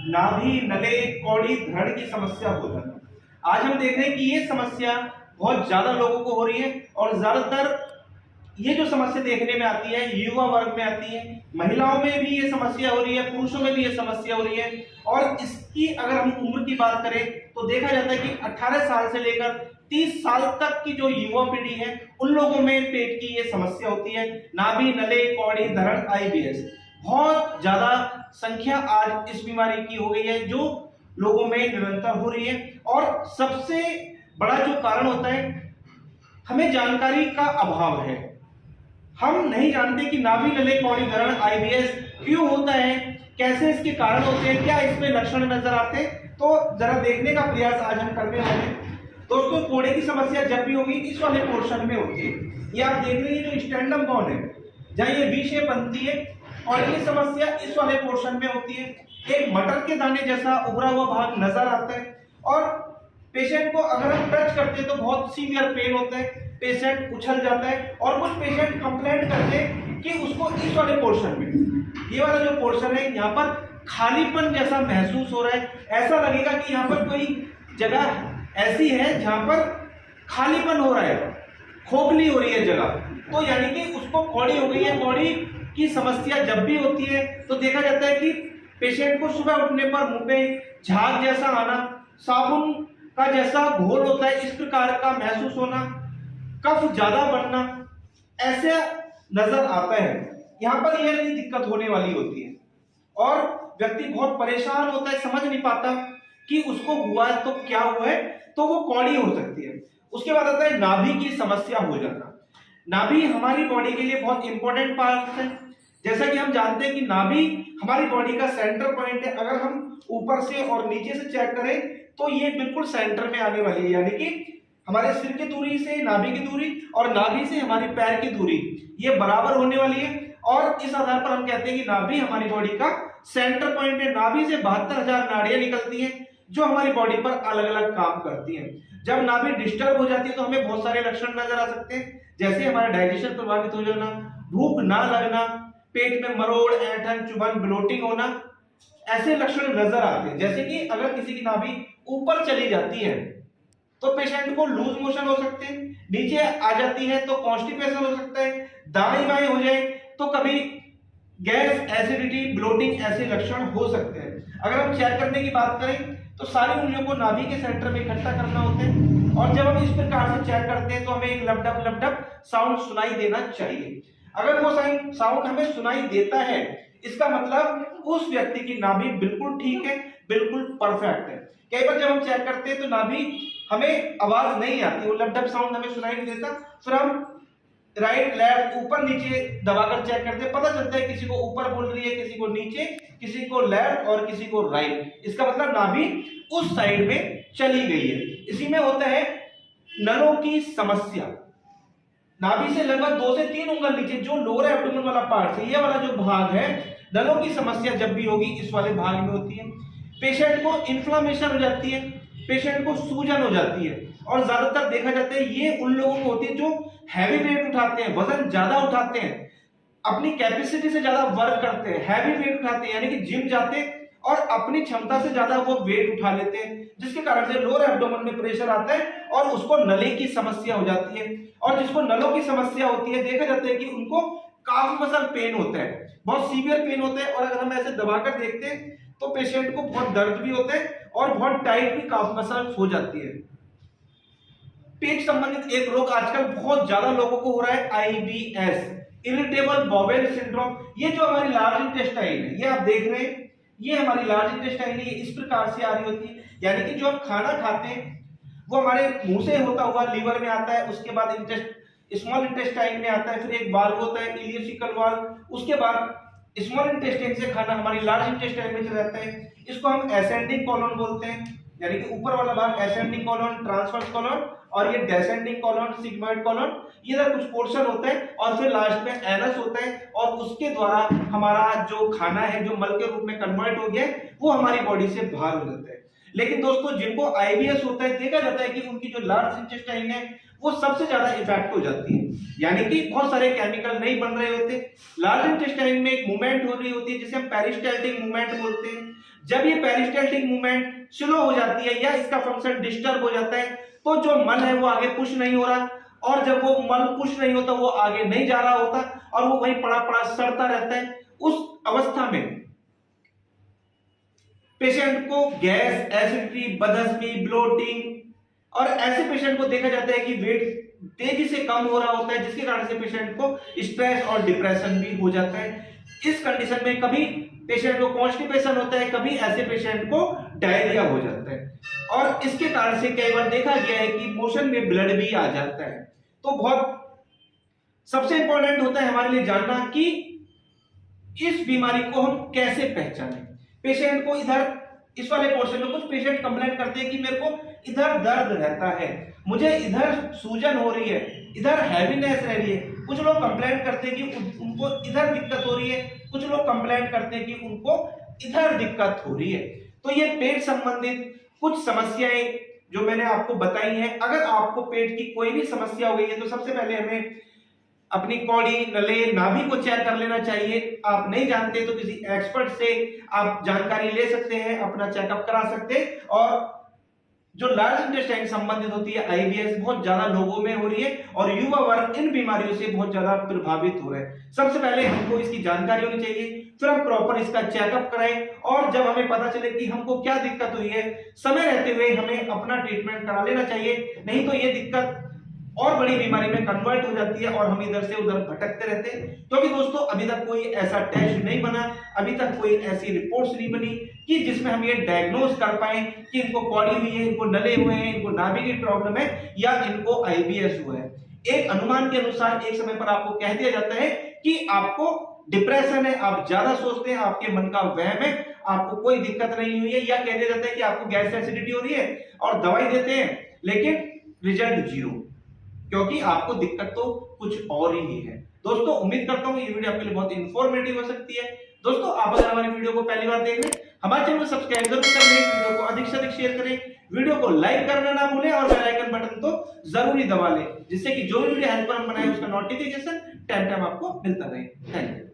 नाभि, नले, कौड़ी, धड़ की समस्या हो जाना। आज हम देख रहे हैं कि ये समस्या बहुत ज्यादा लोगों को हो रही है और ज्यादातर ये जो समस्या देखने में आती है युवा वर्ग में आती है, महिलाओं में भी ये समस्या हो रही है, पुरुषों में भी ये समस्या हो रही है। और इसकी अगर हम उम्र की बात करें तो देखा जाता है कि 18 साल से लेकर 30 साल तक की जो युवा पीढ़ी है उन लोगों में पेट की ये समस्या होती है। नाभि, नले, कौड़ी, धरण, IBS बहुत ज्यादा संख्या आज इस बीमारी की हो गई है जो लोगों में निरंतर हो रही है। और सबसे बड़ा जो कारण होता है, हमें जानकारी का अभाव है। हम नहीं जानते कि नाभि, नले, कौड़ी, धरण, IBS क्यों होता है, कैसे इसके कारण होते हैं, क्या इसमें लक्षण नजर आते हैं। तो जरा देखने का प्रयास आज हम करने वाले हैं। दोस्तों, कोड़े की समस्या जब भी होगी इस वाले पोर्शन में होती है। ये आप देख रहे हैं जो स्टेंडम बोन है जहाँ ये V शेप बनती है और ये समस्या इस वाले पोर्शन में होती है। एक मटर के दाने जैसा उभरा हुआ भाग नजर आता है और पेशेंट को अगर हम टच करते हैं तो बहुत सीवियर पेन होता है, पेशेंट उछल जाता है। और कुछ पेशेंट कंप्लेंट करते हैं कि उसको इस वाले पोर्शन में, ये वाला जो पोर्शन है यहाँ पर खालीपन जैसा महसूस हो रहा है। ऐसा लगेगा कि यहाँ पर कोई जगह ऐसी है जहां पर खालीपन हो रहा है, खोखली हो रही है जगह, तो यानी कि उसको कौड़ी हो गई है। कौड़ी की समस्या जब भी होती है तो देखा जाता है कि पेशेंट को सुबह उठने पर मुंह पे झाग जैसा आना, साबुन का जैसा घोल होता है इस प्रकार का महसूस होना, कफ ज्यादा बढ़ना, ऐसे नजर आता है। यहाँ पर यह नहीं दिक्कत होने वाली होती है और व्यक्ति बहुत परेशान होता है, समझ नहीं पाता कि उसको हुआ है तो क्या हुआ है, तो वो कौड़ी हो सकती है। उसके बाद आता है नाभि की समस्या हो जाना। नाभि हमारी बॉडी के लिए बहुत इंपॉर्टेंट पार्ट है। जैसा कि हम जानते हैं कि नाभि हमारी बॉडी का सेंटर पॉइंट है। अगर हम ऊपर से और नीचे से चेक करें तो ये बिल्कुल सेंटर में आने वाली है, यानी कि हमारे सिर की दूरी से नाभि की दूरी और नाभि से हमारी पैर की दूरी ये बराबर होने वाली है। और इस आधार पर हम कहते हैं कि नाभि हमारी बॉडी का सेंटर पॉइंट है। नाभि से 72,000 नाड़ियां निकलती हैं जो हमारी बॉडी पर अलग अलग काम करती हैं। जब नाभि डिस्टर्ब हो जाती है तो हमें बहुत सारे लक्षण नजर आ सकते हैं, जैसे हमारा डाइजेशन प्रभावित हो जाना, भूख ना लगना, पेट में मरोड़, ऐंठन, चुभन, ब्लोटिंग होना, ऐसे लक्षण नजर आते हैं। जैसे कि अगर किसी की नाभि ऊपर चली जाती है तो पेशेंट को लूज मोशन हो सकते हैं, नीचे आ जाती है तो कॉन्स्टिपेशन हो सकता है, दाएं बाएं हो जाए तो कभी गैस, एसिडिटी, ब्लोटिंग ऐसे लक्षण हो सकते हैं। अगर हम चेक करने की बात करें तो सारी उंगलियों को नाभि के सेंटर में इकट्ठा करना होता है और जब हम इस प्रकार से चेक करते हैं तो हमें एक लपडप लपडप साउंड सुनाई देना चाहिए। अगर वो साउंड हमें सुनाई देता है इसका मतलब उस व्यक्ति की नाभि बिल्कुल ठीक है, बिल्कुल परफेक्ट है। कई बार जब हम चेक करते हैं तो नाभि हमें आवाज नहीं आती, वो लपडप साउंड हमें सुनाई नहीं देता, फिर हम राइट, लेफ्ट, ऊपर नीचे दबाकर चेक करते हैं, पता चलता है किसी को ऊपर बोल रही है, किसी को नीचे, किसी को लेफ्ट और किसी को राइट। इसका मतलब नाभि उस साइड में चली गई है। इसी में होता है नलों की समस्या। नाभि से लगभग 2 से 3 उंगल नीचे जो लोअर एब्डोमेन वाला पार्ट है, ये वाला जो भाग है, नलों की समस्या जब भी होगी इस वाले भाग में होती है। पेशेंट को इन्फ्लामेशन हो जाती है, पेशेंट को सूजन हो जाती है और ज्यादातर देखा जाता है ये उन लोगों को होती है जो हैवी वेट उठाते हैं, वजन ज्यादा उठाते हैं, अपनी कैपेसिटी से ज्यादा वर्क करते हैं, हैवी वेट उठाते हैं, यानी कि जिम जाते हैं और अपनी क्षमता से ज्यादा वो वेट उठा लेते हैं, जिसके कारण से लोअर एब्डोमेन में प्रेशर आता है और उसको नली की समस्या हो जाती है। और जिसको नलों की समस्या होती है देखा जाता है कि उनको काफ मसल पेन होता है, बहुत सीवियर पेन होता है। और अगर हम ऐसे दबाकर देखते हैं तो पेशेंट को बहुत दर्द भी होता है और बहुत टाइट भी काफ मसल हो जाती है। पेट संबंधित एक रोग आजकल बहुत ज्यादा लोगों को हो रहा है, IBS, इरिटेबल बाउल सिंड्रोम। ये जो हमारी लार्ज इंटेस्टाइन है, ये आप देख रहे हैं, ये हमारी लार्ज इंटेस्टाइन है, ये इस प्रकार से आ रही होती है। यानी कि जो हम खाना खाते हैं वो हमारे मुंह से होता हुआ लीवर में आता है, उसके बाद स्मॉल इंटेस्टाइन में आता है, फिर एक वाल्व होता है इलियोसिकल वाल्व, उसके बाद स्मॉल इंटेस्टाइन से खाना हमारी लार्ज इंटेस्टाइन में चला जाता है। इसको हम असेंडिंग कॉलन बोलते हैं, यानी कि ऊपर वाला भाग असेंडिंग कॉलन, ट्रांसवर्स कॉलन और ये डेसेंडिंग कॉलन, सिग्मोइड कॉलन, ये इधर कुछ पोर्शन होता है और फिर लास्ट में एनस होता है और उसके द्वारा हमारा जो खाना है जो मल के रूप में कन्वर्ट हो गया है वो हमारी बॉडी से बाहर हो जाता है। लेकिन दोस्तों जिनको IBS होता है देखा जाता है कि उनकी जो लार्ज इंटेस्टाइन है वो सबसे ज्यादा इफेक्ट हो जाती है, यानी कि बहुत सारे केमिकल नहीं बन रहे होते। लार्ज इंटेस्टाइन में एक मूवमेंट हो रही होती है जिसे हम पेरिस्टाल्टिक मूवमेंट बोलते हैं। जब ये पेरिस्टैल्टिक मूवमेंट स्लो हो जाती है या इसका फंक्शन डिस्टर्ब हो जाता है तो जो मल है वो आगे पुश नहीं हो रहा, और जब वो मल पुश नहीं होता वो आगे नहीं जा रहा होता और वो वहीं पड़ा पड़ा सड़ता रहता है। उस अवस्था में पेशेंट को गैस, एसिडिटी, बदहजमी, ब्लोटिंग, और ऐसे पेशेंट को देखा जाता है कि वेट तेजी से कम हो रहा होता है, जिसके कारण से पेशेंट को स्ट्रेस और डिप्रेशन भी हो जाता है। इस कंडीशन में कभी पेशेंट को कॉन्स्टिपेशन होता है, कभी ऐसे पेशेंट को डायरिया हो जाता है, और इसके कारण से कई बार देखा गया है कि मोशन में ब्लड भी आ जाता है। तो बहुत सबसे इंपॉर्टेंट होता है हमारे लिए जानना कि इस बीमारी को हम कैसे पहचानें। पेशेंट को इधर इस वाले पोर्शन में कुछ पेशेंट कंप्लेंट करते हैं कि मेरे को इधर दर्द रहता है, मुझे इधर सूजन हो रही है, इधर हैवीनेस रह रही है। कुछ लोग कंप्लेंट करते हैं कि उनको इधर दिक्कत हो रही है, कुछ लोग कंप्लेंट करते हैं कि उनको इधर दिक्कत हो रही है। तो ये पेट संबंधित कुछ समस्याएं जो मैंने आपको बताई हैं। अगर आपको पेट की कोई भी समस्या हो गई है तो सबसे पहले हमें अपनी कौड़ी, नले, नाभि को चेक कर लेना चाहिए। आप नहीं जानते तो किसी एक्सपर्ट से आप जानकारी ले सकते हैं, अपना चेकअप करा सकते हैं। और जो लार्ज इंटेस्टाइन संबंधित होती है आईबीएस बहुत ज्यादा लोगों में हो रही है और युवा वर्ग इन बीमारियों से बहुत ज्यादा प्रभावित हो रहे हैं। सबसे पहले हमको इसकी जानकारी होनी चाहिए, फिर हम प्रॉपर इसका चेकअप कराएं, और जब हमें पता चले कि हमको क्या दिक्कत हुई है, समय रहते हुए हमें अपना ट्रीटमेंट करा लेना चाहिए। नहीं तो ये दिक्कत और बड़ी बीमारी में कन्वर्ट हो जाती है और हम इधर से उधर भटकते रहते हैं। क्योंकि दोस्तों अभी तक कोई ऐसा टेस्ट नहीं बना, अभी तक कोई ऐसी रिपोर्ट्स नहीं बनी कि जिसमें हम ये डायग्नोज कर पाए कि इनको कौड़ी हुई है, इनको नले हुए हैं, इनको नाभि की प्रॉब्लम है या इनको आईबीएस हुआ है। एक अनुमान के अनुसार एक समय पर आपको कह दिया जाता है कि आपको डिप्रेशन है, आप ज्यादा सोचते हैं, आपके मन का वहम है, आपको कोई दिक्कत नहीं हुई है, या कह दिया जाता है कि आपको गैस एसिडिटी हो रही है और दवाई देते हैं लेकिन रिजल्ट जीरो, क्योंकि आपको दिक्कत तो कुछ और ही है। दोस्तों उम्मीद करता हूं ये वीडियो आपके लिए बहुत इंफॉर्मेटिव हो सकती है। दोस्तों आप अगर हमारी वीडियो को पहली बार देख रहे हैं, हमारे चैनल को सब्सक्राइब जरूर कर लें, वीडियो को अधिक से अधिक शेयर करें, वीडियो को लाइक करना ना भूलें और बेल आइकन बटन तो जरूरी दबा लें, जिससे कि जो वीडियो हेल्प पर हम बनाए उसका नोटिफिकेशन टाइम टाइम आपको मिलता रहे। Thank you.